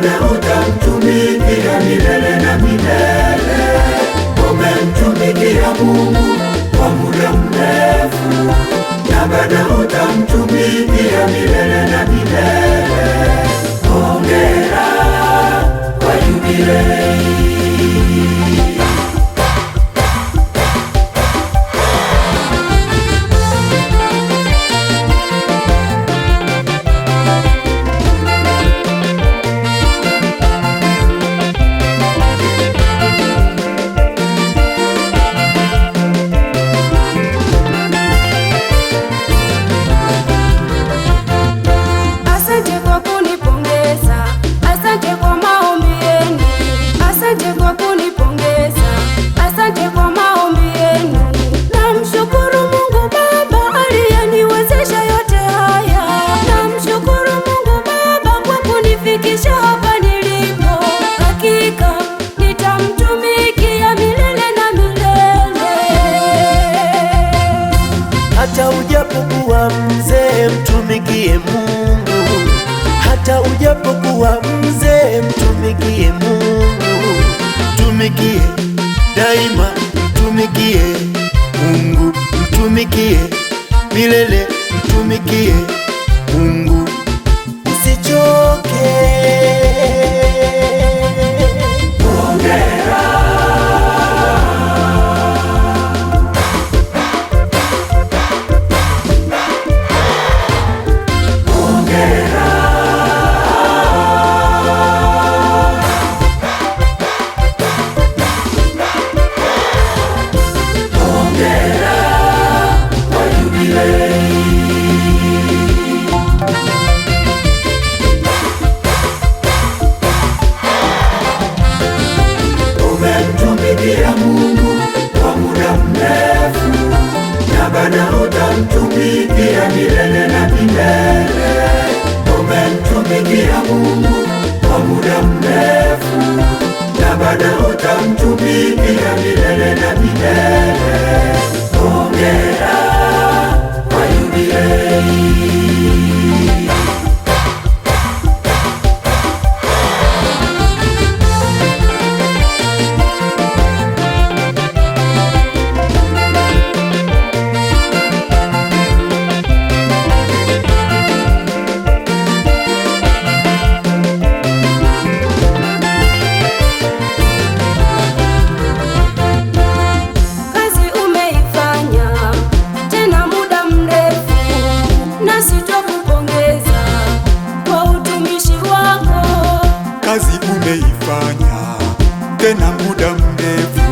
bado utamtumikia milele na milele. Umemtumikia Mungu kwa muda mrefu, na bado utamtumikia milele na milele. Hongera kwa jubilei. Hata ujapokuwa mzee, mtumikie Mungu. Hata ujapokuwa mzee, mtumikie Mungu. Mtumikie daima, mtumikie Mungu. Mtumikie milele, mtumikie Mungu. Usichoke. Umemtumikia Mungu kwa muda mrefu, na bado utamtumikia milele na milele. Umemtumikia Mungu kwa muda mrefu, na bado utamtumikia milele na milele. Hongera kwa jubilei. Kazi umeifanya tena muda mrefu,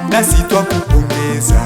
nasi twakupongeza.